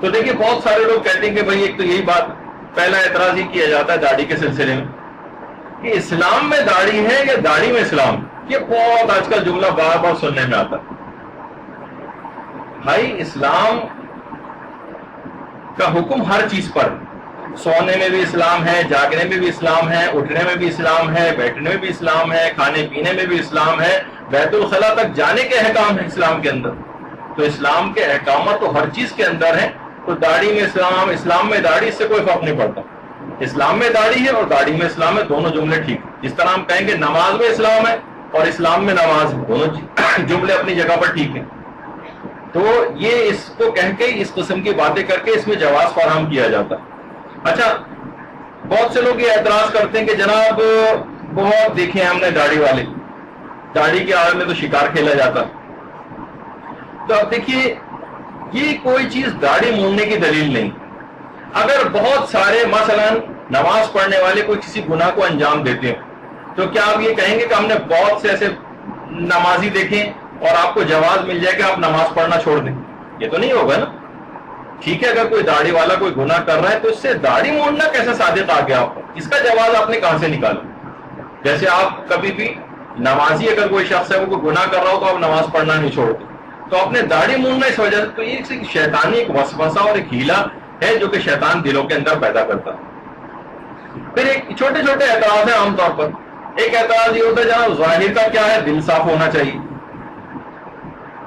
تو دیکھیے بہت سارے لوگ کہتے ہیں کہ بھائی ایک تو یہی بات پہلا اعتراض ہی کیا جاتا ہے داڑھی کے سلسلے میں کہ اسلام میں داڑھی ہے یا داڑھی میں اسلام. یہ بہت آج کل جملہ بار بار سننے میں آتا ہے. بھائی اسلام کا حکم ہر چیز پر، سونے میں بھی اسلام ہے، جاگنے میں بھی اسلام ہے، اٹھنے میں بھی اسلام ہے، بیٹھنے میں بھی اسلام ہے، کھانے پینے میں بھی اسلام ہے، بیت الخلاء تک جانے کے احکام ہیں اسلام کے اندر. تو اسلام کے احکامات تو ہر چیز کے اندر ہیں. تو داڑھی میں اسلام، اسلام میں داڑھی، اس سے کوئی فرق نہیں پڑتا. اسلام میں داڑھی ہے اور داڑھی میں اسلام ہے، دونوں جملے ٹھیک. جس طرح ہم کہیں گے نماز میں اسلام ہے اور اسلام میں نماز ہے، دونوں جملے اپنی جگہ پر ٹھیک ہیں. تو یہ اس کو کہہ کے اس قسم کی باتیں کر کے اس میں جواز فراہم کیا جاتا ہے. اچھا بہت سے لوگ یہ اعتراض کرتے ہیں کہ جناب بہت دیکھے ہیں ہم نے داڑھی والے، داڑھی کے آڑ میں تو شکار کھیلا جاتا. تو اب دیکھیے یہ کوئی چیز داڑھی مونڈنے کی دلیل نہیں. اگر بہت سارے مثلا نماز پڑھنے والے کوئی کسی گناہ کو انجام دیتے ہیں تو کیا آپ یہ کہیں گے کہ ہم نے بہت سے ایسے نمازی دیکھیں اور آپ کو جواز مل جائے کہ آپ نماز پڑھنا چھوڑ دیں؟ یہ تو نہیں ہوگا نا. ٹھیک ہے اگر کوئی داڑھی والا کوئی گناہ کر رہا ہے تو اس سے داڑھی مونڈنا کیسا صادق آ گیا آپ کو؟ اس کا جواز آپ نے کہاں سے نکالا؟ جیسے آپ کبھی بھی نمازی اگر کوئی شخص ہے وہ کوئی گناہ کر رہا ہو تو آپ نماز پڑھنا نہیں چھوڑتے، تو آپ نے داڑھی مونڈنا اس وجہ سے. تو یہ شیطانی ایک وسوسہ اور ایک ہیلا ہے جو کہ شیطان دلوں کے اندر پیدا کرتا ہے. پھر ایک چھوٹے چھوٹے اعتراض ہیں عام طور پر. ایک اعتراض یہ ہوتا ہے جناب ظاہر کا کیا ہے، دل صاف ہونا چاہیے.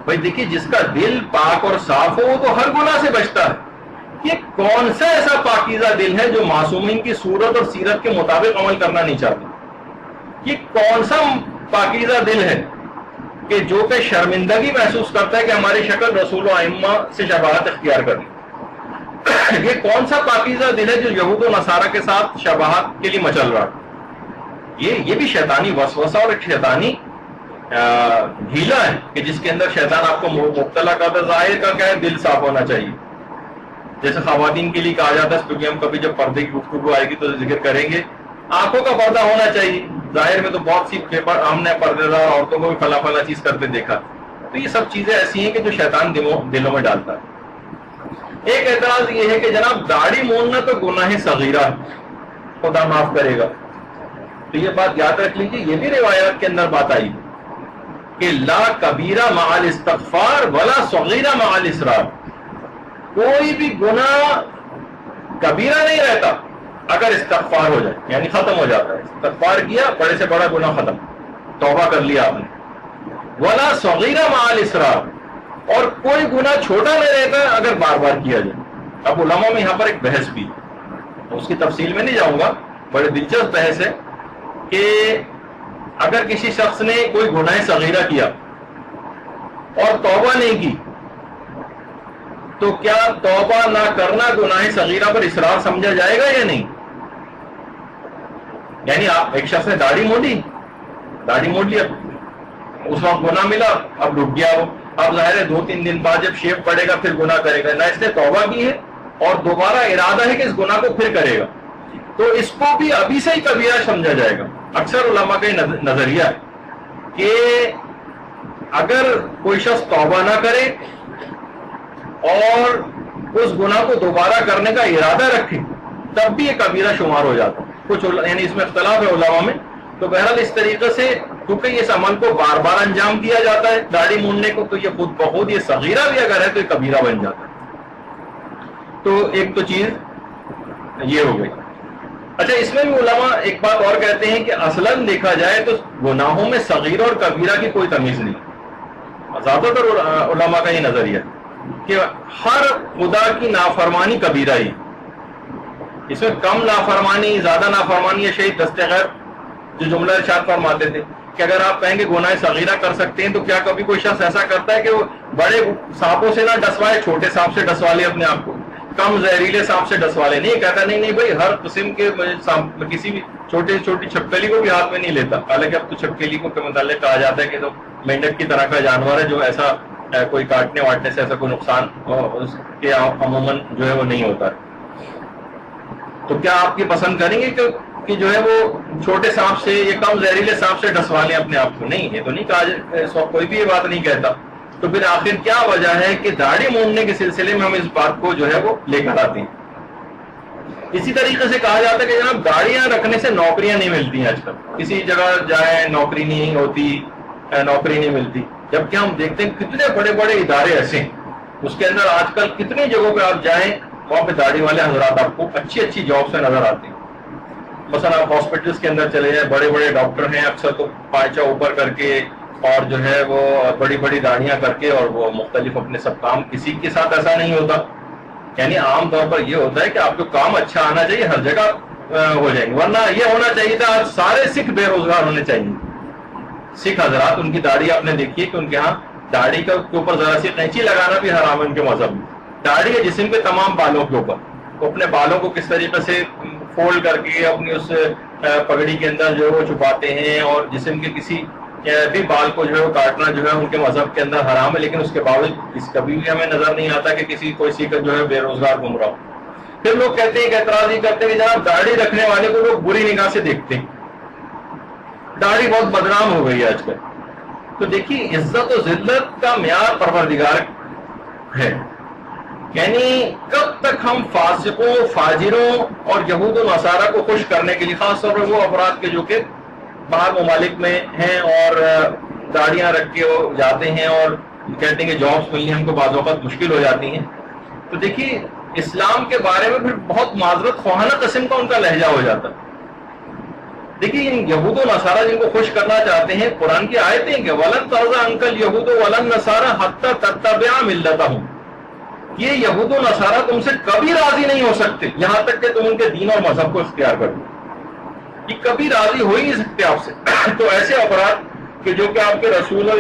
بھائی دیکھیے جس کا دل پاک اور صاف ہو وہ تو ہر گناہ سے بچتا ہے. یہ کون سا ایسا پاکیزہ دل ہے جو معصومین کی صورت اور سیرت کے مطابق عمل کرنا نہیں چاہتا؟ یہ کون سا پاکیزہ دل ہے کہ جو کہ شرمندگی محسوس کرتا ہے کہ ہماری شکل رسول و ائمہ سے شباہت اختیار کرے؟ یہ کون سا پاکیزہ دل ہے جو یہود و نصارہ کے ساتھ شباہت کے لیے مچل رہا؟ یہ بھی شیطانی وسوسہ اور ایک شیطانی ہیلا ہے کہ جس کے اندر شیطان آپ کو مبتلا کرتا ہے. ظاہر کا کیا ہے، دل صاف ہونا چاہیے. جیسے خواتین کے لیے کہا جاتا ہے، کیونکہ ہم کبھی جب پردے کی گفتگو آئے گی تو ذکر کریں گے، آنکھوں کا پردہ ہونا چاہیے. ظاہر میں تو بہت سی ہم نے پردے دار عورتوں کو بھی فلاں فلاں چیز کرتے دیکھا. تو یہ سب چیزیں ایسی ہیں کہ جو شیطان دلوں میں ڈالتا ہے. ایک اعتراض یہ ہے کہ جناب داڑھی مونڈنا تو گناہ صغیرہ ہے، خدا معاف کرے گا. تو یہ بات یاد رکھ لیجیے، یہ بھی روایات کے اندر بات آئی کہ لا کبیرہ مع الاستغفار ولا صغیرہ مع الاصرار. کوئی بھی گناہ کبیرہ نہیں رہتا اگر استغفار ہو جائے، یعنی ختم ہو جاتا ہے. استغفار کیا، بڑے سے بڑا گناہ ختم، توبہ کر لیا آپ نے. ولا صغیرہ مع الاصرار، اور کوئی گناہ چھوٹا نہیں رہتا اگر بار بار کیا جائے. اب علماء میں یہاں پر ایک بحث بھی، اس کی تفصیل میں نہیں جاؤں گا، بڑے دلچسپ بحث ہے کہ اگر کسی شخص نے کوئی گناہ صغیرہ کیا اور توبہ نہیں کی تو کیا توبہ نہ کرنا گناہ صغیرہ پر اصرار سمجھا جائے گا یا نہیں؟ یعنی آپ ایک شخص نے داڑھی موڑ لیا، اس وقت گناہ ملا، اب رک گیا وہ. اب ظاہر ہے 2-3 دن بعد جب شیپ پڑے گا پھر گناہ کرے گا. نہ اس نے توبہ کی ہے اور دوبارہ ارادہ ہے کہ اس گناہ کو پھر کرے گا، تو اس کو بھی ابھی سے ہی کبیرہ سمجھا جائے گا. اکثر علماء کا نظریہ ہے کہ اگر کوئی شخص توبہ نہ کرے اور اس گناہ کو دوبارہ کرنے کا ارادہ رکھے تب بھی یہ کبیرہ شمار ہو جاتا ہے. کچھ یعنی اس میں اختلاف ہے علماء میں. تو بہرحال اس طریقے سے کیونکہ اس عمل کو بار بار انجام دیا جاتا ہے داڑھی مونڈنے کو، تو یہ خود بخود یہ صغیرہ بھی اگر ہے تو یہ کبیرہ بن جاتا ہے. تو ایک تو چیز یہ ہو گئی. اچھا اس میں بھی علماء ایک بات اور کہتے ہیں کہ اصلاً دیکھا جائے تو گناہوں میں صغیرہ اور کبیرہ کی کوئی تمیز نہیں. زیادہ تر علماء کا یہ نظریہ کہ ہر خدا کی نافرمانی کبیرہ ہی. اس میں کم نافرمانی، زیادہ نافرمانی، یہ شہید دستغیر جو جملہ ارشاد فرماتے تھے کہ اگر آپ کہیں گے گناہ صغیرہ کر سکتے ہیں تو کیا کبھی کوئی شخص ایسا کرتا ہے کہ وہ بڑے سانپوں سے نہ ڈسوائے، چھوٹے سانپ سے ڈسوا لے اپنے آپ کو، کم زہریلے سانپ سے ڈسوا لے؟ نہیں کہتا، نہیں بھائی ہر قسم کے سانپ، کسی بھی چھوٹی چھپکلی کو بھی ہاتھ میں نہیں لیتا. حالانکہ اب تو چھپکلی کو کے متعلق کہا جاتا ہے کہ تو مینڈک کی طرح کا جانور ہے جو ایسا کوئی کاٹنے واٹنے سے ایسا کوئی نقصان اس کے عموماً جو ہے وہ نہیں ہوتا. تو کیا آپ یہ پسند کریں گے کہ جو ہے وہ چھوٹے سانپ سے یا کم زہریلے سانپ سے ڈسوا لیں اپنے آپ کو؟ نہیں، یہ تو نہیں کہا، کوئی بھی یہ بات نہیں کہتا. تو پھر آخر کیا وجہ ہے کہ داڑھی مونڈنے کے سلسلے میں ہم اس بات کو جو ہے وہ لے کر آتے ہیں. اسی طریقے سے کہا جاتا ہے کہ جناب داڑیاں رکھنے سے نوکریاں نہیں ملتی ہیں. آج کل کسی جگہ جائیں نوکری نہیں ہوتی، نوکری نہیں ملتی، جبکہ ہم دیکھتے ہیں کتنے بڑے بڑے ادارے ایسے ہیں، اس کے اندر آج کل کتنی جگہوں پہ آپ جائیں وہاں پہ داڑھی والے حضرات آپ کو اچھی اچھی جاب سے نظر آتے ہیں. مثلا آپ ہاسپٹلس کے اندر چلے جائیں، بڑے بڑے ڈاکٹر ہیں اکثر تو پائچہ اوپر کر کے اور جو ہے وہ بڑی بڑی داڑیاں کر کے، اور وہ مختلف اپنے سب کام. کسی کے ساتھ ایسا نہیں ہوتا. یعنی عام طور پر یہ ہوتا ہے کہ آپ کو کام اچھا آنا چاہیے، ہر جگہ ہو جائیں گے. ورنہ یہ ہونا چاہیے تھا آج سارے سکھ بے روزگار ہونے چاہیے. سکھ حضرات ان کی داڑھی آپ نے دیکھی ہے کہ ان کے ہاں داڑھی کے اوپر ذرا سی قینچی لگانا بھی حرام ہے ان کے مذہب میں. داڑھی ہے جسم کے تمام بالوں کے اوپر، وہ اپنے بالوں کو کس طریقے سے فولڈ کر کے اپنی اس پگڑی کے اندر جو ہے وہ چھپاتے ہیں، اور جسم کے کسی بھی بال کو جو ہے وہ کاٹنا جو ہے ان کے مذہب کے اندر حرام ہے. لیکن اس کے باوجود کبھی بھی ہمیں نظر نہیں آتا کہ کوئی سکھ جو ہے بے روزگار گھوم رہا ہو. پھر لوگ کہتے ہیں کہ اعتراض یہ کرتے ہیں کہ جناب داڑھی رکھنے والے کو لوگ بری نگاہ سے دیکھتے ہیں، داڑھی بہت بدنام ہو گئی ہے آج کل. تو دیکھیے عزت و ذلت کا معیار پروردگار ہے. یعنی کب تک ہم فاسقوں، فاجروں اور یہود و نصارہ کو خوش کرنے کے لیے، خاص طور پر وہ افراد کے جو کہ باہر ممالک میں ہیں اور داڑیاں رکھ کے وہ جاتے ہیں اور کہتے ہیں کہ جابس ملنی ہم کو بعض اوقات مشکل ہو جاتی ہیں. تو دیکھیے اسلام کے بارے میں پھر بہت معذرت خواہانہ قسم کا ان کا لہجہ ہو جاتا ہے. دیکھیے ان یہود و نصارہ جن کو خوش کرنا چاہتے ہیں، قرآن کی آیتیں کہ وَلَن تَرْضَىٰ عَنْكَ الْيَهُودُ وَلَا النَّصَارَىٰ حَتَّىٰ تَتَّبِعَ مِلَّتَهُمْ. یہ یہود و نصارہ تم سے کبھی راضی نہیں ہو سکتے یہاں تک کہ تم ان کے دین اور مذہب کو اختیار کرو. یہ کبھی راضی ہو ہی نہیں سکتے آپ سے. تو ایسے افراد کہ جو کہ آپ کے رسول اور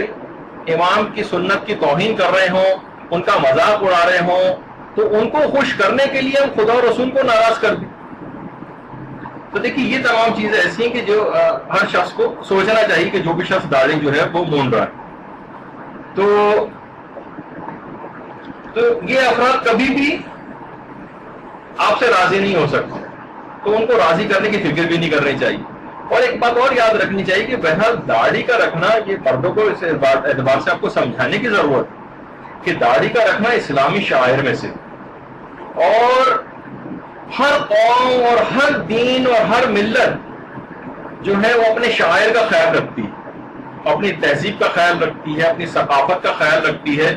امام کی سنت کی توہین کر رہے ہوں، ان کا مذاق اڑا رہے ہوں، تو ان کو خوش کرنے کے لیے ہم خدا اور رسول کو ناراض کر دیں. تو دیکھیے یہ تمام چیزیں ایسی ہیں کہ جو ہر شخص کو سوچنا چاہیے کہ جو بھی شخص داڑھی جو ہے وہ مونڈ رہا ہے. تو یہ افراد کبھی بھی آپ سے راضی نہیں ہو سکتے، تو ان کو راضی کرنے کی فکر بھی نہیں کرنی چاہیے. اور ایک بات اور یاد رکھنی چاہیے کہ بہرحال داڑھی کا رکھنا، یہ مردوں کو اس اعتبار سے آپ کو سمجھانے کی ضرورت ہے کہ داڑھی کا رکھنا اسلامی شعائر میں سے، اور ہر قوم اور ہر دین اور ہر ملت جو ہے وہ اپنے شاعر کا خیال رکھتی ہے، اپنی تہذیب کا خیال رکھتی ہے، اپنی ثقافت کا خیال رکھتی ہے،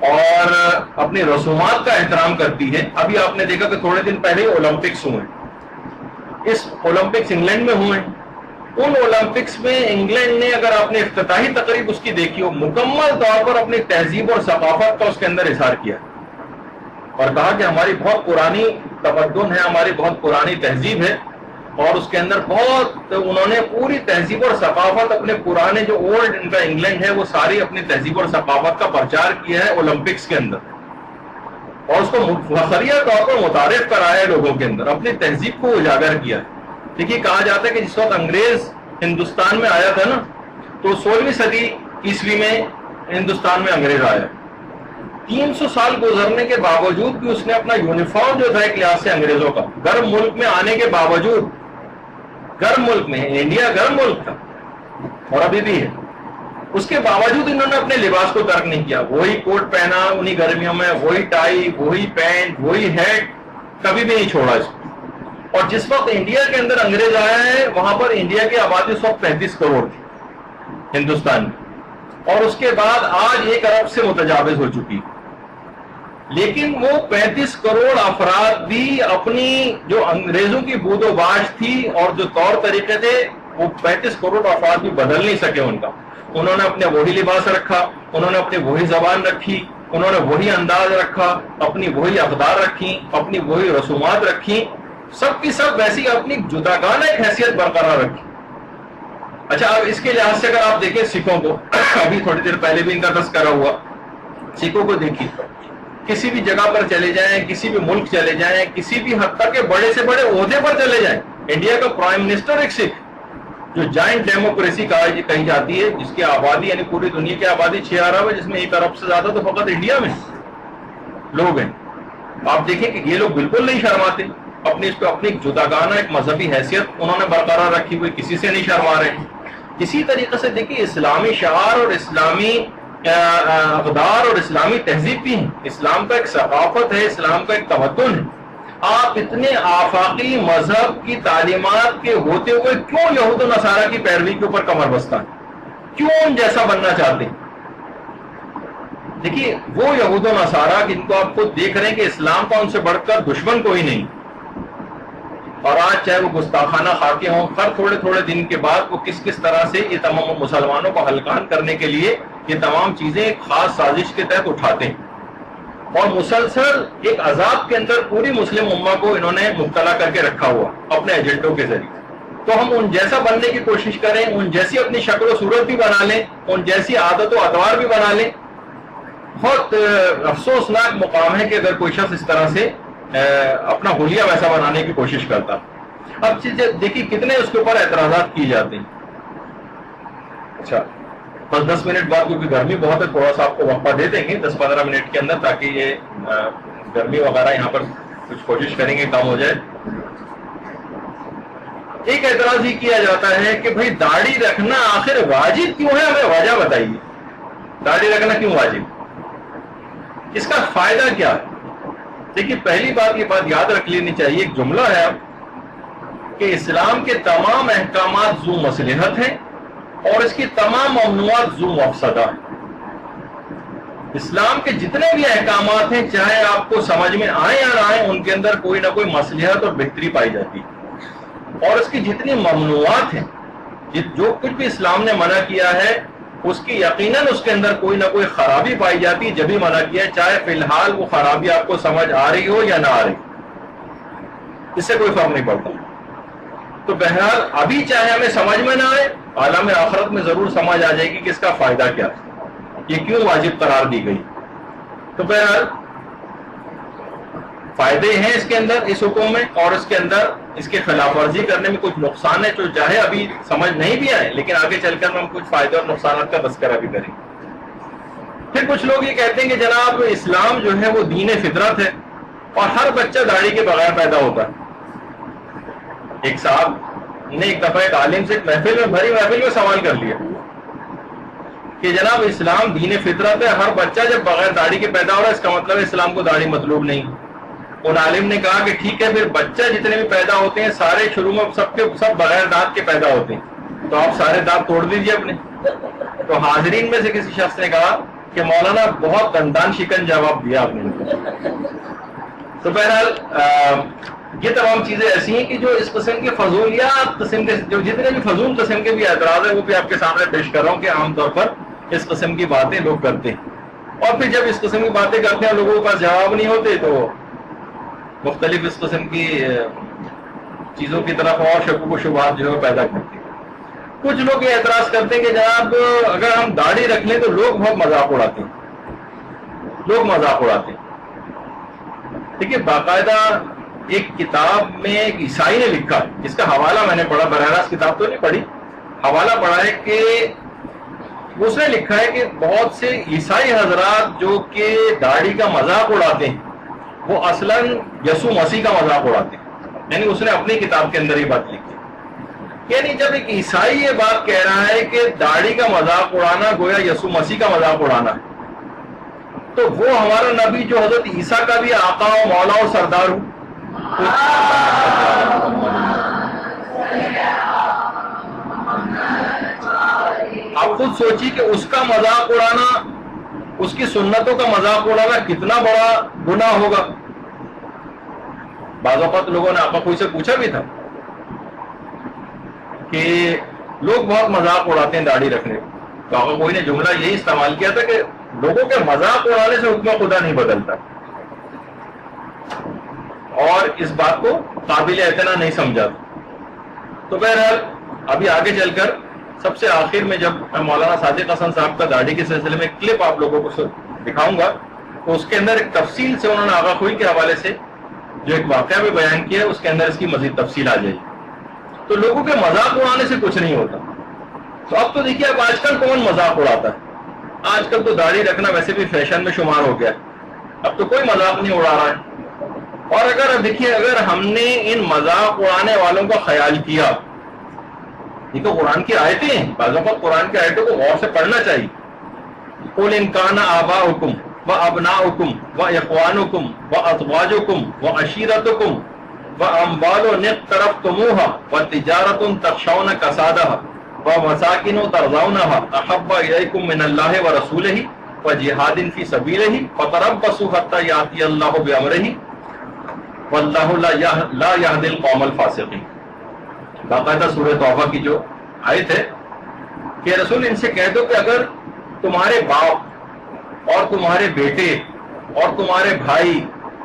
اور اپنی رسومات کا احترام کرتی ہے. ابھی آپ نے دیکھا کہ تھوڑے دن پہلے اولمپکس ہوئے، اس اولمپکس انگلینڈ میں ہوئے. ان اولمپکس میں انگلینڈ نے، اگر آپ نے افتتاحی تقریب اس کی دیکھی ہو، مکمل طور پر اپنی تہذیب اور ثقافت کا اس کے اندر اظہار کیا اور کہا کہ ہماری بہت پرانی تمدن ہے، ہماری بہت پرانی تہذیب ہے، اور اس کے اندر بہت انہوں نے پوری تہذیب اور ثقافت، اپنے پرانے جو اولڈ ان کا انگلینڈ ہے وہ ساری اپنی تہذیب اور ثقافت کا پرچار کیا ہے اولمپکس کے اندر، اور اس کو فخریہ طور پر متعارف کرایا ہے لوگوں کے اندر، اپنی تہذیب کو اجاگر کیا ہے. دیکھیے کہا جاتا ہے کہ جس وقت انگریز ہندوستان میں آیا تھا نا، تو 16ویں صدی عیسوی میں ہندوستان میں انگریز آیا. 300 سال گزرنے کے باوجود بھی اس نے اپنا یونیفارم جو تھا ایک لحاظ سے انگریزوں کا، گرم ملک میں آنے کے باوجود، گرم ملک میں، انڈیا گرم ملک تھا اور ابھی بھی ہے، اس کے باوجود انہوں نے اپنے لباس کو ترک نہیں کیا. وہی کوٹ پہنا انہی گرمیوں میں، وہی ٹائی، وہی پینٹ، وہی ہیٹ، کبھی بھی نہیں چھوڑا اس کو. اور جس وقت انڈیا کے اندر انگریز آیا ہے، وہاں پر انڈیا کی آبادی اس وقت 35 کروڑ تھی ہندوستان میں، اور اس کے بعد آج 1 ارب سے متجاوز ہو چکی. لیکن وہ 35 کروڑ افراد بھی اپنی جو انگریزوں کی بود و باش تھی اور جو طور طریقے تھے، وہ 35 کروڑ افراد بھی بدل نہیں سکے ان کا. انہوں نے اپنے وہی لباس رکھا، انہوں نے اپنی وہی زبان رکھی، انہوں نے وہی انداز رکھا، اپنی وہی اقدار رکھی، اپنی وہی رسومات رکھی، سب کی سب ویسی اپنی جداگانہ ایک حیثیت برقرار رکھی. اچھا اب اس کے لحاظ سے اگر آپ دیکھیں سکھوں کو، ابھی تھوڑی دیر پہلے بھی ان کا تذکرہ ہوا، سکھوں کو دیکھیے، کسی بھی جگہ پر چلے جائیں، کسی بھی ملک چلے جائیں، کسی بھی حد تک کے بڑے سے بڑے عہدے پر چلے جائیں، انڈیا کا پرائم منسٹر ایک سکھ، جو جائنٹ ڈیموکریسی کہی جاتی ہے، جس کی آبادی یعنی پوری دنیا کی آبادی 6 ارب ہے، جس میں 1 ارب سے زیادہ تو فقط انڈیا میں لوگ ہیں. آپ دیکھیں کہ یہ لوگ بالکل نہیں شرماتے، اپنی جداگانہ ایک مذہبی حیثیت انہوں نے برقرار رکھی ہوئی، کسی سے نہیں شرما رہے. اسی طریقے سے دیکھیے اسلامی شعار اور اسلامی اقدار اور اسلامی تہذیب بھی ہیں. اسلام کا ایک ثقافت ہے، اسلام کا ایک تمدن ہے. آپ اتنے آفاقی مذہب کی تعلیمات کے ہوتے ہوئے کیوں یہود و نصارہ کی پیروی کے اوپر کمر بستہ ہیں؟ کیوں ان جیسا بننا چاہتے ہیں؟ دیکھیے وہ یہود و نصارہ جن کو آپ خود دیکھ رہے ہیں کہ اسلام کا ان سے بڑھ کر دشمن کوئی نہیں، اور آج چاہے وہ گستاخانہ خاکے ہوں، ہر تھوڑے تھوڑے دن کے بعد وہ کس طرح سے یہ تمام مسلمانوں کو ہلکان کرنے کے لیے یہ تمام چیزیں ایک خاص سازش کے تحت اٹھاتے ہیں، اور مسلسل ایک عذاب کے اندر پوری مسلم امہ کو انہوں نے مبتلا کر کے رکھا ہوا اپنے ایجنڈوں کے ذریعے. تو ہم ان جیسا بننے کی کوشش کریں، ان جیسی اپنی شکل و صورت بھی بنا لیں، ان جیسی عادت و اطوار بھی بنا لیں. بہت افسوسناک مقام ہے کہ اگر کوئی شخص اس طرح سے اپنا حلیہ ویسا بنانے کی کوشش کرتا. اب دیکھیے کتنے اس کے اوپر اعتراضات کی جاتے ہیں. اچھا بس 10 منٹ بعد، کیونکہ گرمی بہت ہے، تھوڑا سا آپ کو وقفہ دے دیں گے 10-15 منٹ کے اندر، تاکہ یہ گرمی وغیرہ یہاں پر کچھ کوشش کریں گے کم ہو جائے. ایک اعتراض یہ کیا جاتا ہے کہ بھئی داڑھی رکھنا آخر واجب کیوں ہے؟ ہمیں وجہ بتائیے. داڑھی رکھنا کیوں واجب؟ اس کا فائدہ کیا ہے؟ دیکھیے پہلی بات یہ بات یاد رکھ لینی چاہیے، ایک جملہ ہے کہ اسلام کے تمام احکامات ذو مصلحت ہیں اور اس کی تمام ممنوعات ذو مفسدہ ہیں. اسلام کے جتنے بھی احکامات ہیں، چاہے آپ کو سمجھ میں آئیں یا نہ آئیں، ان کے اندر کوئی نہ کوئی مصلحت اور بہتری پائی جاتی ہے. اور اس کی جتنی ممنوعات ہیں، جو کچھ بھی اسلام نے منع کیا ہے، اس کی یقیناً اس کے اندر کوئی نہ کوئی خرابی پائی جاتی ہے جبھی منع کیا ہے، چاہے فی الحال وہ خرابی آپ کو سمجھ آ رہی ہو یا نہ آ رہی، اس سے کوئی فرق نہیں پڑتا. تو بہرحال ابھی چاہے ہمیں سمجھ میں نہ آئے، عالم آخرت میں ضرور سمجھ آ جائے گی کہ اس کا فائدہ کیا ہے، یہ کیوں واجب قرار دی گئی. تو بہرحال فائدے ہیں اس کے اندر، اس حکم میں، اور اس کے اندر اس کے خلاف ورزی کرنے میں کچھ نقصان ہے جو چاہے ابھی سمجھ نہیں بھی آئے، لیکن آگے چل کر ہم کچھ فائدے اور نقصانات کا تذکرہ بھی کریں. پھر کچھ لوگ یہ کہتے ہیں کہ جناب اسلام جو ہے وہ دین فطرت ہے اور ہر بچہ داڑھی کے بغیر پیدا ہوتا ہے. ایک صاحب نے ایک دفعہ ایک عالم سے محفل میں بھری محفل میں سوال کر لیا کہ جناب اسلام دین فطرت ہے، ہر بچہ جب بغیر داڑھی کے پیدا ہو رہا ہے، اس کا مطلب ہے اسلام کو داڑھی مطلوب نہیں. ان عالم نے کہا کہ ٹھیک ہے، پھر بچہ جتنے بھی پیدا ہوتے ہیں سارے شروع میں سب بغیر دانت کے پیدا ہوتے ہیں، تو آپ سارے دانت توڑ دیجیے اپنے. تو حاضرین میں سے کسی شخص نے کہا کہ مولانا بہت دندان شکن جواب دیا آپ نے. تو بہرحال یہ تمام چیزیں ایسی ہیں کہ جو اس قسم کے فضولیات قسم کے جو جتنے بھی فضول قسم کے بھی اعتراض ہیں وہ بھی آپ کے سامنے پیش کر رہا ہوں کہ عام طور پر اس قسم کی باتیں لوگ کرتے ہیں، اور پھر جب اس قسم کی باتیں کرتے ہیں لوگوں کے پاس جواب نہیں ہوتے تو مختلف اس قسم کی چیزوں کی طرف اور شکوک و شبہات جو ہے پیدا کرتے ہیں. کچھ لوگ یہ اعتراض کرتے ہیں کہ جناب اگر ہم داڑھی رکھ لیں تو لوگ بہت مذاق اڑاتے ہیں، لوگ مذاق اڑاتے ہیں. دیکھیے باقاعدہ ایک کتاب میں ایک عیسائی نے لکھا ہے، جس کا حوالہ میں نے پڑھا، براہ راست کتاب تو نہیں پڑھی، حوالہ پڑھا ہے کہ اس نے لکھا ہے کہ بہت سے عیسائی حضرات جو کہ داڑھی کا مذاق اڑاتے ہیں وہ اصلاً یسوع مسیح کا مذاق اڑاتے ہیں. یعنی اس نے اپنی کتاب کے اندر یہ بات لکھی. یعنی جب ایک عیسائی یہ بات کہہ رہا ہے کہ داڑھی کا مذاق اڑانا گویا یسوع مسیح کا مذاق اڑانا ہے، تو وہ ہمارا نبی جو حضرت عیسیٰ کا بھی آقا و مولا و سردار ہوں، آپ خود سوچیے کہ اس کا مذاق اڑانا، اس کی سنتوں کا مذاق اڑانا کتنا بڑا گناہ ہوگا. بعض اوقات لوگوں نے آقا کوئی سے پوچھا بھی تھا کہ لوگ بہت مذاق اڑاتے ہیں داڑھی رکھنے، تو آقا کوئی نے جملہ یہی استعمال کیا تھا کہ لوگوں کے مذاق اڑانے سے حکم خدا نہیں بدلتا، اور اس بات کو قابل اعتنا نہیں سمجھا. تو بہرحال ابھی آگے چل کر سب سے آخر میں جب میں مولانا صادق حسن صاحب کا داڑھی کے سلسلے میں کلپ آپ لوگوں کو دکھاؤں گا تو اس کے اندر ایک تفصیل سے انہوں نے آغا خوئی کے حوالے سے جو ایک واقعہ بھی بیان کیا ہے، اس کے اندر اس کی مزید تفصیل آ جائے گی. تو لوگوں کے مذاق اڑانے سے کچھ نہیں ہوتا. تو اب تو دیکھیے اب آج کل کون مذاق اڑاتا ہے؟ آج کل تو داڑھی رکھنا ویسے بھی فیشن میں شمار ہو گیا ہے، اب تو کوئی مذاق نہیں اڑا رہا ہے. اور اگر دیکھیے اگر ہم نے ان مذاق اڑانے والوں کا خیال کیا، یہ تو قرآن کی آیتیں ہیں، بعض اوقات قرآن کی آیتوں کو غور سے پڑھنا چاہیے. قل ان کان آباؤکم وابناؤکم واخوانکم وازواجکم وعشیرتکم واموال اقترفتموها وتجارۃ تخشون کسادها ومساکن ترضونها احب الیکم من اللہ ورسولہ وجہاد فی سبیلہ فتربصوا حتی یأتی اللہ بامرہ واللہ لا یہدی القوم الفاسقین. باقاعدہ سورہ توبہ کی جو آیت ہے کہ رسول ان سے کہہ دو کہ اگر تمہارے باپ اور تمہارے بیٹے اور تمہارے بھائی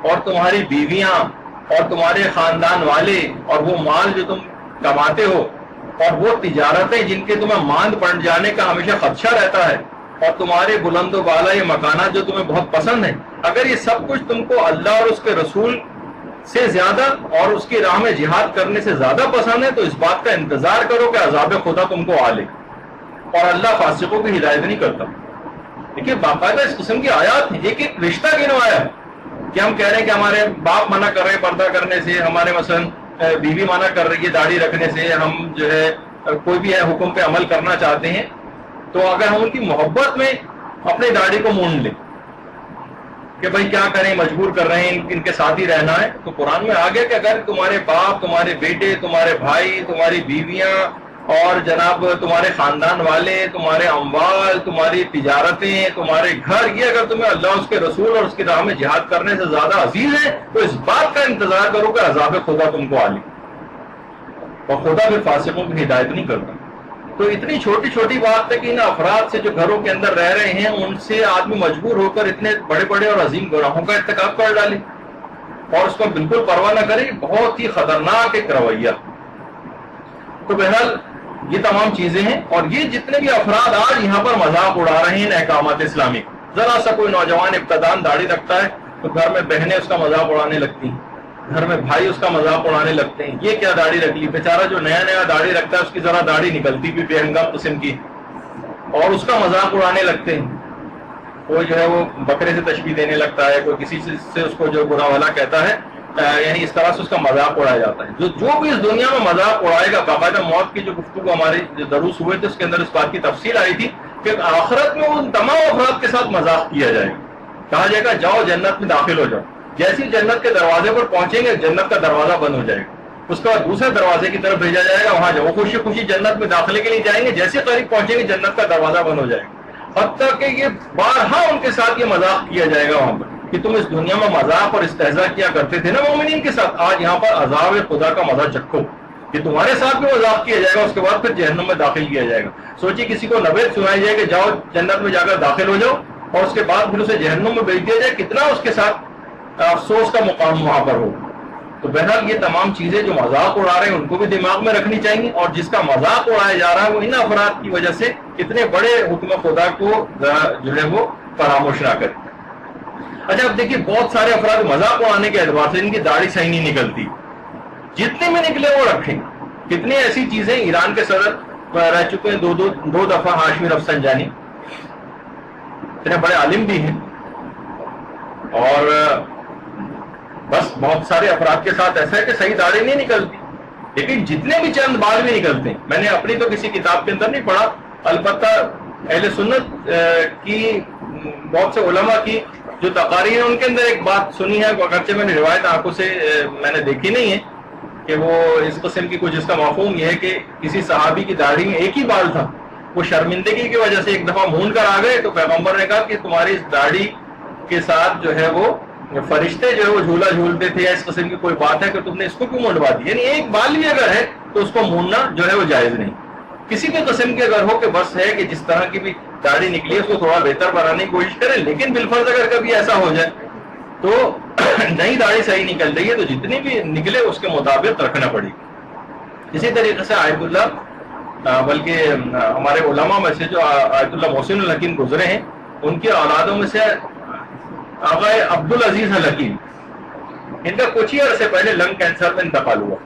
اور تمہاری بیویاں اور تمہارے خاندان والے اور وہ مال جو تم کماتے ہو اور وہ تجارتیں جن کے تمہیں ماند پڑ جانے کا ہمیشہ خدشہ رہتا ہے اور تمہارے بلند و بالا یہ مکانات جو تمہیں بہت پسند ہیں، اگر یہ سب کچھ تم کو اللہ اور اس کے رسول سے زیادہ اور اس کی راہ میں جہاد کرنے سے زیادہ پسند ہے تو اس بات کا انتظار کرو کہ عذاب خدا تم کو آ لے، اور اللہ فاسقوں کی ہدایت نہیں کرتا. دیکھیے باقاعدہ اس قسم کی آیات ہیں، ایک ایک رشتہ گنوایا ہے کہ ہم کہہ رہے ہیں کہ ہمارے باپ منع کر رہے ہیں پردہ کرنے سے، ہمارے مثلا بیوی منع کر رہی ہے داڑھی رکھنے سے، ہم جو ہے کوئی بھی ہے حکم پہ عمل کرنا چاہتے ہیں، تو اگر ہم ان کی محبت میں اپنی داڑھی کو مونڈ لیں کہ بھائی کیا کریں مجبور کر رہے ہیں ان کے ساتھ ہی رہنا ہے، تو قرآن میں آ گیا کہ اگر تمہارے باپ، تمہارے بیٹے، تمہارے بھائی، تمہاری بیویاں اور جناب تمہارے خاندان والے، تمہارے اموال، تمہاری تجارتیں، تمہارے گھر، یہ اگر تمہیں اللہ اس کے رسول اور اس کی راہ میں جہاد کرنے سے زیادہ عزیز ہے تو اس بات کا انتظار کرو کہ عذاب خدا تم کو آ لے، اور خدا بھی فاسقوں کی ہدایت نہیں کرتا. تو اتنی چھوٹی چھوٹی بات ہے کہ ان افراد سے جو گھروں کے اندر رہ رہے ہیں ان سے آدمی مجبور ہو کر اتنے بڑے بڑے اور عظیم گناہوں کا ارتکاب کر ڈالے اور اس کو بالکل پرواہ نہ کرے، بہت ہی خطرناک ایک رویہ. تو بہرحال یہ تمام چیزیں ہیں، اور یہ جتنے بھی افراد آج یہاں پر مذاق اڑا رہے ہیں احکامات اسلامی، ذرا سا کوئی نوجوان ابتدان داڑھی رکھتا ہے تو گھر میں بہنیں اس کا مذاق اڑانے لگتی ہیں، گھر میں بھائی اس کا مذاق اڑانے لگتے ہیں، یہ کیا داڑھی رکھ لی، بیچارہ جو نیا نیا داڑھی رکھتا ہے اس کی ذرا داڑھی نکلتی بھی بے ہنگام قسم کی، اور اس کا مذاق اڑانے لگتے ہیں. کوئی جو ہے وہ بکرے سے تشبیہ دینے لگتا ہے، کوئی کسی سے اس کو جو برا بھلا کہتا ہے، یعنی اس طرح سے اس کا مذاق اڑایا جاتا ہے. جو بھی اس دنیا میں مذاق اڑائے گا، باقاعدہ موت کی جو گفتگو ہمارے جو دروس ہوئے تھے اس کے اندر اس بات کی تفصیل آئی تھی کہ آخرت میں ان تمام افراد کے ساتھ مذاق کیا جائے گا، کہا جائے گا جاؤ جنت میں داخل ہو جاؤ. جیسے جنت کے دروازے پر پہنچیں گے جنت کا دروازہ بند ہو جائے گا، اس کے بعد دوسرے دروازے کی طرف بھیجا جائے گا، وہاں جاؤ، خوشی خوشی جنت میں داخلے کے لیے جائیں گے، جیسے قریب پہنچیں گے جنت کا دروازہ بند ہو جائے گا. حتیٰ کہ یہ بارہا ان کے ساتھ یہ مذاق کیا جائے گا وہاں پر کہ تم اس دنیا میں مذاق اور استہزاء کیا کرتے تھے نا مومنین کے ساتھ، آج یہاں پر عذاب خدا کا مزہ چکھو. کہ تمہارے ساتھ بھی مذاق کیا جائے گا، اس کے بعد پھر جہنم میں داخل کیا جائے گا. سوچیے کسی کو نوید سنائی جائے کہ جاؤ جنت میں جا کر داخل ہو جاؤ، اور اس کے بعد پھر اسے جہنم میں بھیج دیا جائے، کتنا اس کے ساتھ افسوس کا مقام وہاں پر ہو. تو بہرحال یہ تمام چیزیں جو مذاق اڑا رہے ہیں ان کو بھی دماغ میں رکھنی چاہیے، اور جس کا مذاق اڑایا جا رہا ہے وہ ان افراد کی وجہ سے اتنے بڑے حکم خدا کو جو ہے وہ فراموش نہ کرے. اچھا اب دیکھیے بہت سارے افراد مذاق اڑانے کے اعتبار سے ان کی داڑھی صحیح نہیں نکلتی، جتنے میں نکلے وہ رکھیں. کتنی ایسی چیزیں، ایران کے صدر رہ چکے ہیں دو دفعہ ہاشمی رفسنجانی، اتنے بڑے عالم بھی ہیں، اور بس بہت سارے افراد کے ساتھ ایسا ہے کہ صحیح داڑھی نہیں نکلتی، لیکن جتنے بھی چند بال بھی نکلتے ہیں. میں نے اپنی تو کسی کتاب کے اندر نہیں پڑھا، البتہ اہل سنت کی بہت سے علماء کی جو تقاریر ہیں ان کے اندر ایک بات سنی ہے، اگرچہ میں نے روایت آنکھوں سے میں نے دیکھی نہیں ہے کہ وہ اس قسم کی کچھ، اس کا مفہوم یہ ہے کہ کسی صحابی کی داڑھی میں ایک ہی بال تھا، وہ شرمندگی کی وجہ سے ایک دفعہ مونڈ کر آ گئے، تو پیغمبر نے کہا کہ تمہاری اس داڑھی کے ساتھ جو ہے وہ فرشتے جو ہے وہ جھولا جھولتے تھے، یا اس قسم کی کوئی بات ہے کہ تم نے اس کو کیوں مونڈوا دی. یعنی ایک بال بھی اگر ہے تو اس کو مونڈنا جو ہے وہ جائز نہیں. کسی بھی قسم کی اگر ہو کہ بس ہے کہ جس طرح کی بھی داڑھی نکلی ہے اس کو تھوڑا بہتر بنانے کی کوشش کریں، لیکن بالفرض اگر کبھی ایسا ہو جائے تو نئی داڑھی صحیح نکل رہی ہے تو جتنی بھی نکلے اس کے مطابق رکھنا پڑے. اسی طریقے سے آیت اللہ، بلکہ ہمارے علماء میں سے جو آیت اللہ محسن الحکیم گزرے ہیں ان کی اولادوں میں سے آقا عبدالعزیز الحکیم، ان کا کچھ ہی عرصے پہلے لنگ کینسر میں انتقال ہوا.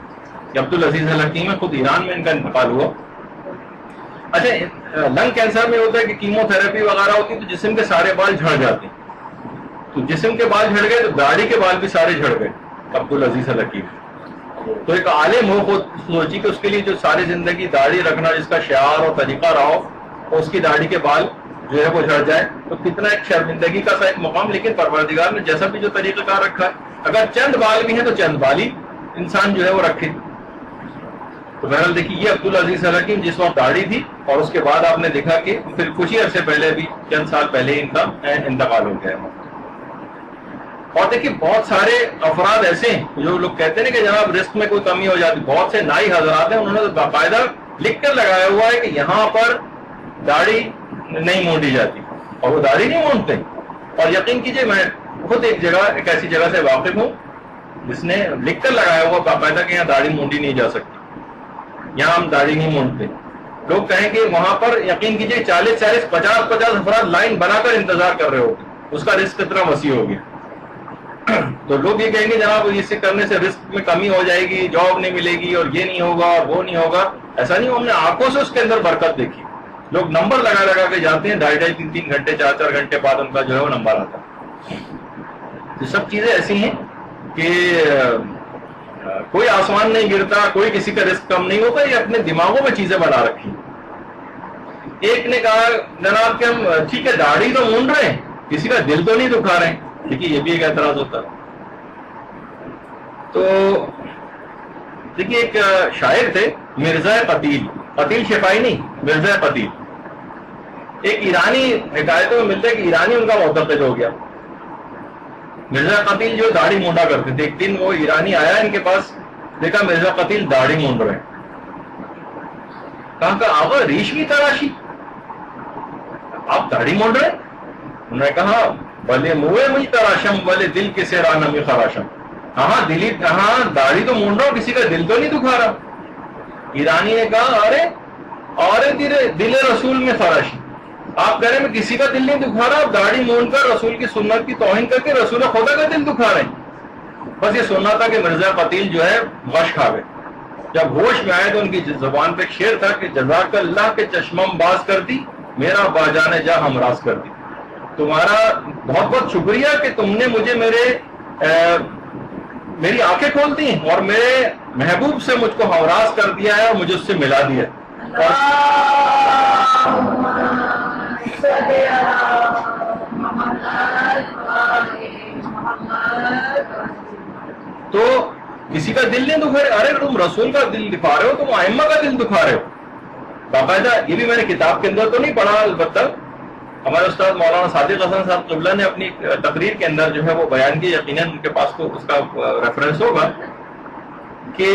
عبدالعزیز الحکیم ہے، خود ایران میں ان کا انتقال ہوا. اچھا لنگ کینسر میں ہوتا ہے کہ کیمو تھراپی وغیرہ ہوتی ہے تو جسم کے سارے بال جھڑ جاتے ہیں، تو جسم کے بال جھڑ گئے تو داڑھی کے بال بھی سارے جھڑ گئے عبدالعزیز الحکیم. تو ایک عالم ہو خود سوچی کہ اس کے لیے جو ساری زندگی داڑھی رکھنا جس کا شعار اور طریقہ رہا ہو، اس کی داڑھی کے بال جو ہے وہ جھڑ جائے تو کتنا ایک شرمندگی کا سا ایک مقام. لیکن پروردگار نے جیسا بھی جو طریقہ کار رکھا ہے, اگر چند بال بھی ہیں تو چند بال ہی انسان جو ہے وہ رکھے. تو بہرحال دیکھیے یہ عبدالعزیز الحکیم جس وقت داڑھی تھی, اور اس کے بعد آپ نے دیکھا کہ پھر کچھ ہی عرصے پہلے بھی چند سال پہلے ان کا انتقال ہو گیا. اور دیکھیے بہت سارے افراد ایسے ہیں جو لوگ کہتے ہیں کہ جناب رزق میں کوئی کمی ہو جاتی. بہت سے نائی حضرات ہیں, انہوں نے باقاعدہ لکھ کر لگایا ہوا ہے کہ یہاں پر داڑھی نہیں مونڈی جاتی, اور وہ داڑھی نہیں مونڈتے. اور یقین کیجئے میں خود ایک ایسی جگہ سے واقف ہوں جس نے لکھ کر لگایا ہوا باقاعدہ کہ یہاں داڑھی مونڈی نہیں جا سکتی, یہاں ہم داڑھی نہیں مونڈتے. لوگ کہیں کہ وہاں پر یقین کیجئے 40 50 افراد لائن بنا کر انتظار کر رہے ہوتے, اس کا رزق اتنا وسیع ہو گیا. تو لوگ یہ کہیں گے جناب اسے کرنے سے رزق میں کمی ہو جائے گی, جاب نہیں ملے گی, اور یہ نہیں ہوگا اور وہ نہیں ہوگا. ایسا نہیں, ہم نے آنکھوں سے اس کے اندر برکت دیکھی. لوگ نمبر لگا کے جاتے ہیں, 2.5 3 گھنٹے 4 گھنٹے بعد ان کا جو ہے وہ نمبر آتا ہے. یہ سب چیزیں ایسی ہیں کہ کوئی آسمان نہیں گرتا, کوئی کسی کا رزق کم نہیں ہوتا, یہ اپنے دماغوں میں چیزیں بنا رکھی. ایک نے کہا جناب کہ ہم ٹھیک ہے داڑھی تو مونڈ رہے ہیں, کسی کا دل تو نہیں دکھا رہے ہیں. دیکھیے یہ بھی ایک اعتراض ہوتا ہے. تو دیکھیے ایک شاعر تھے مرزا قتیل, قتیل شفائی نہیں, مرزا قتیل. ایک ایرانی حکایتوں میں ملتا ہے کہ ایرانی ان کا معتقد ہو گیا. مرزا قتیل جو داڑھی مونڈا کرتے تھے, ایک دن وہ ایرانی آیا ان کے پاس, دیکھا مرزا قتیل داڑھی مونڈ رہے ہیں. کہا کہ آقا ریشمی تراشی, آپ داڑھی مونڈ رہے ہیں؟ انہوں نے کہا بھلے منہ مجھ تراشم بھلے دل کے سیرا نمی خراشم. ہاں دلی, ہاں داڑھی تو مونڈ رہا ہوں, کسی کا دل تو نہیں دکھا رہا. ایرانی نے کہا ارے دل رسول میں خراشی, آپ کہہ رہے ہیں میں کسی کا دل نہیں دکھا رہا, آپ داڑھی مونڈ کر رسول کی سنت کی توہین کر کے رسول خدا کا دل دکھا رہے ہیں. بس یہ سننا تھا کہ مرزا قتیل جو ہے غش کھا گئے. جب ہوش میں آئے تو ان کی زبان پہ ایک شعر تھا کہ جزاک اللہ کے چشمم باز کر دی, میرا باجانے جا ہمراز کر دی. تمہارا بہت بہت شکریہ کہ تم نے مجھے میری آنکھیں کھول دی اور میرے محبوب سے مجھ کو ہمراز کر دیا ہے اور مجھے اس سے ملا دیا. تو کسی کا دل نہیں دکھا رہے, ارے تم رسول کا دل دکھا رہے ہو, تم ائمہ کا دل دکھا رہے ہو. باقاعدہ یہ بھی میں نے کتاب کے اندر تو نہیں پڑھا, البتہ ہمارے استاد مولانا صادق حسن صاحب قبلہ نے اپنی تقریر کے اندر جو ہے وہ بیان کی, یقیناً ان کے پاس تو اس کا ریفرنس ہوگا, کہ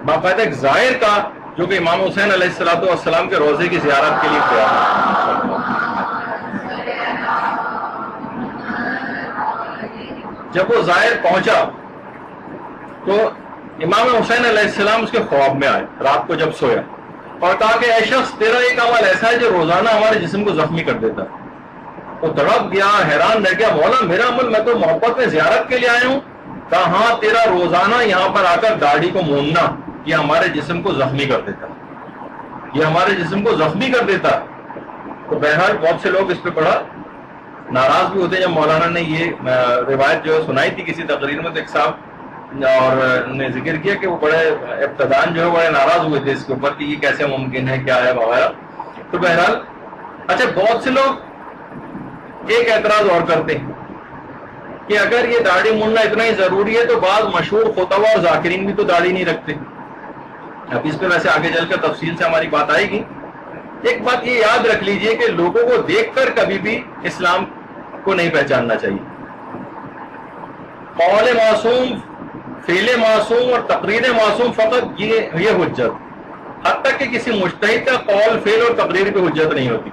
باقاعدہ ایک زائر کا جو کہ امام حسین علیہ السلام کے روضے کی زیارت کے لیے گیا, جب وہ زائر پہنچا تو امام حسین علیہ السلام اس کے خواب میں آئے رات کو جب سویا, اور کہا کہ اے شخص تیرا ایک عمل ایسا ہے جو روزانہ ہمارے جسم کو زخمی کر دیتا. وہ تڑپ گیا, حیران رہ گیا, مولا میرا عمل, میں تو محبت میں زیارت کے لیے آیا ہوں. کہا ہاں تیرا روزانہ یہاں پر آ کر داڑھی کو موننا یہ ہمارے جسم کو زخمی کر دیتا, یہ ہمارے جسم کو زخمی کر دیتا. تو بہرحال بہت سے لوگ اس پہ بڑا ناراض بھی ہوتے ہیں. جب مولانا نے یہ روایت جو سنائی تھی کسی تقریر میں, تو ایک صاحب اور نے ذکر کیا کہ وہ بڑے ابتدان جو ہے بڑے ناراض ہوئے تھے اس کے اوپر کہ یہ کیسے ممکن ہے, کیا ہے وغیرہ. تو بہرحال اچھا بہت سے لوگ ایک اعتراض اور کرتے ہیں کہ اگر یہ داڑھی موننا اتنا ہی ضروری ہے تو بعض مشہور خطبہ اور ذاکرین بھی تو داڑھی نہیں رکھتے. اب اس پہ ویسے آگے چل کر تفصیل سے ہماری بات آئے گی. ایک بات یہ یاد رکھ لیجئے کہ لوگوں کو دیکھ کر کبھی بھی اسلام کو نہیں پہچاننا چاہیے. قول معصوم, فعل معصوم اور تقریر معصوم فقط یہ حجت, حد تک کہ کسی مجتہد کا قول فعل اور تقریر پہ حجت نہیں ہوتی.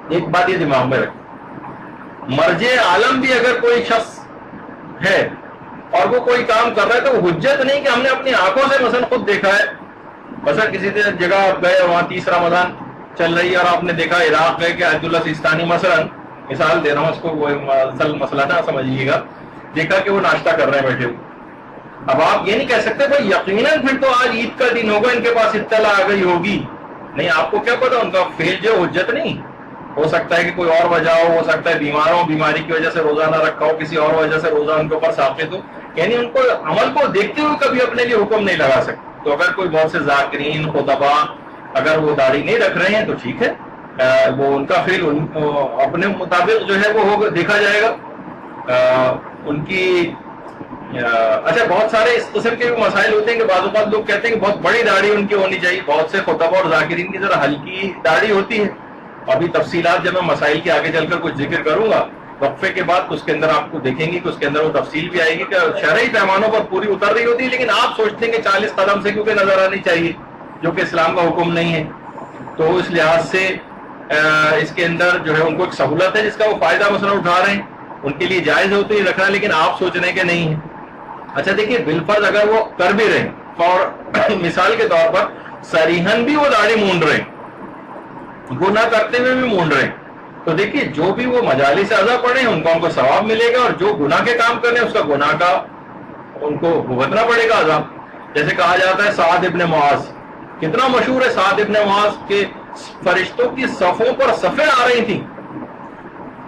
ایک بات یہ دماغ میں رکھیں, مرجع عالم بھی اگر کوئی شخص ہے اور وہ کوئی کام کر رہا ہے تو وہ حجت نہیں کہ ہم نے اپنی آنکھوں سے مثلا خود دیکھا ہے. مثلا کسی جگہ آپ گئے, وہاں 30 رمضان چل رہی ہے اور آپ نے دیکھا, عراق گئے کہ عبد اللہ سیستانی مثلا, مثال دے رہا ہوں اس کو, وہ اصل مسئلہ نہ سمجھیے گا, دیکھا کہ وہ ناشتہ کر رہے ہیں بیٹھے. اب آپ یہ نہیں کہہ سکتے بھائی یقیناً پھر تو آج عید کا دن ہوگا, ان کے پاس اطلاع آ گئی ہوگی. نہیں, آپ کو کیا پتا, ان کا فعل جو حجت نہیں. ہو سکتا ہے کہ کوئی اور وجہ ہو سکتا ہے بیمار ہو, بیماری کی وجہ سے روزہ نہ رکھا ہو, کسی اور وجہ سے روزہ ان کے اوپر ثابت ہو, یعنی ان کو عمل کو دیکھتے ہوئے کبھی اپنے لیے حکم نہیں لگا سکتے. تو اگر کوئی بہت سے ذاکرین خطبہ اگر وہ داڑھی نہیں رکھ رہے ہیں تو ٹھیک ہے, وہ ان کا فعل اپنے مطابق جو ہے وہ ہوگا، دیکھا جائے گا ان کی اچھا بہت سارے اس قسم کے بھی مسائل ہوتے ہیں کہ بعض اوقات لوگ کہتے ہیں کہ بہت بڑی داڑھی ان کی ہونی چاہیے، بہت سے خطبہ اور ذاکرین کی ذرا ہلکی داڑھی ہوتی ہے. ابھی تفصیلات جب میں مسائل کے آگے چل کر کچھ ذکر کروں گا وقفے کے بعد، اس کے اندر آپ کو دیکھیں گے کہ اس کے اندر وہ تفصیل بھی آئے گی کہ شرعی پیمانوں پر پوری اتر رہی ہوتی ہے، لیکن آپ سوچتے ہیں کہ 40 قدم سے کیونکہ نظر آنی چاہیے، جو کہ اسلام کا حکم نہیں ہے. تو اس لحاظ سے اس کے اندر جو ہے ان کو ایک سہولت ہے جس کا وہ فائدہ مثلا اٹھا رہے ہیں، ان کے لیے جائز ہوتی ہے رکھنا، لیکن آپ سوچ رہے ہیں کہ نہیں ہے. اچھا دیکھیے بالفرض اگر وہ کر بھی رہے ہیں اور مثال کے طور پر صریحاً بھی وہ داڑھی مونڈ رہے ہیں، گناہ کرتے ہوئے بھی مونڈ رہے ہیں، تو دیکھیے جو بھی وہ مجالس اعضاء پڑھے ہیں ان کو ثواب ملے گا، اور جو گناہ کے کام کرنے اس کا گناہ کا ان کو بھگتنا پڑے گا عذاب. جیسے کہا جاتا ہے سعد ابن معاذ، کتنا مشہور ہے سعد ابن معاذ کے فرشتوں کی صفوں پر صفیں آ رہی تھیں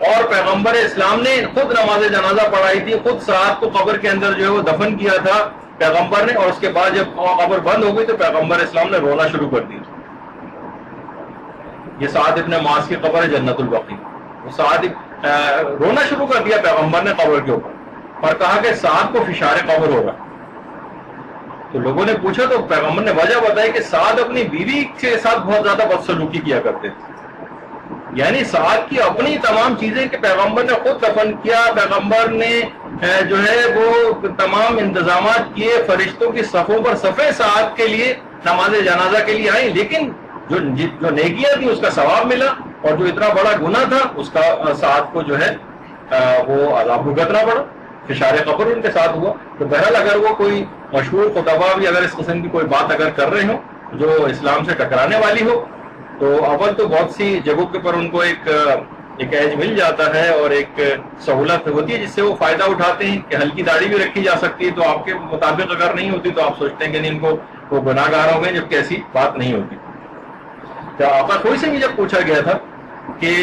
اور پیغمبر اسلام نے خود نماز جنازہ پڑھائی تھی، خود سعد کو قبر کے اندر جو ہے وہ دفن کیا تھا پیغمبر نے، اور اس کے بعد جب قبر بند ہو گئی تو پیغمبر اسلام نے رونا شروع کر دیا. یہ سعد ابن معاذ کی قبر ہے جنت البقیع، سعد رونا شروع کر دیا پیغمبر نے قبر کے اوپر اور کہا کہ سعد کو فشار قبر ہوگا. تو لوگوں نے پوچھا تو پیغمبر نے وجہ بتائی کہ سعد اپنی بیوی کے ساتھ بہت زیادہ بدسلوکی کیا کرتے تھے، یعنی سعد کی اپنی تمام چیزیں کہ پیغمبر نے خود دفن کیا، پیغمبر نے جو ہے وہ تمام انتظامات کیے، فرشتوں کی صفوں پر صفیں سعد کے لیے نماز جنازہ کے لیے آئیں، لیکن جو نیکیاں تھی اس کا ثواب ملا، اور جو اتنا بڑا گناہ تھا اس کا سعد کو جو ہے وہ عذاب بھگتنا پڑا، فشار قبر ان کے ساتھ ہوا. تو بہرحال اگر وہ کوئی مشہور خطبہ بھی اگر اس قسم کی کوئی بات اگر کر رہے ہوں جو اسلام سے ٹکرانے والی ہو، تو اول تو بہت سی جگہوں کے پر ان کو ایک ایج مل جاتا ہے اور ایک سہولت ہوتی ہے جس سے وہ فائدہ اٹھاتے ہیں کہ ہلکی داڑھی بھی رکھی جا سکتی ہے، تو آپ کے مطابق اگر نہیں ہوتی تو آپ سوچتے ہیں کہ نہیں ان کو وہ گناہ گار ہو گئے، جبکہ ایسی بات نہیں ہوتی. تو آقا کوئی سے بھی جب پوچھا گیا تھا کہ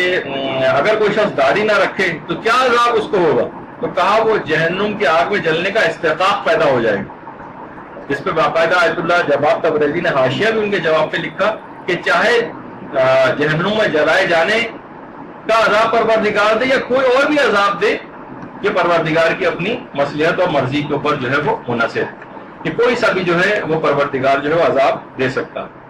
اگر کوئی شخص داڑھی نہ رکھے تو کیا عذاب اس کو ہوگا، تو کہا وہ جہنم کی آگ میں جلنے کا استحقاق پیدا ہو جائے گا. جس پہ باقاعدہ آیت اللہ جواب تبریزی نے حاشیہ بھی ان کے جواب پہ لکھا کہ چاہے جہنم میں جلائے جانے کا عذاب پروردگار دے یا کوئی اور بھی عذاب دے، یہ پروردگار کی اپنی مصلحت اور مرضی کے اوپر جو ہے وہ منحصر ہے کہ کوئی سا بھی جو ہے وہ پروردگار جو ہے وہ عذاب دے سکتا ہے.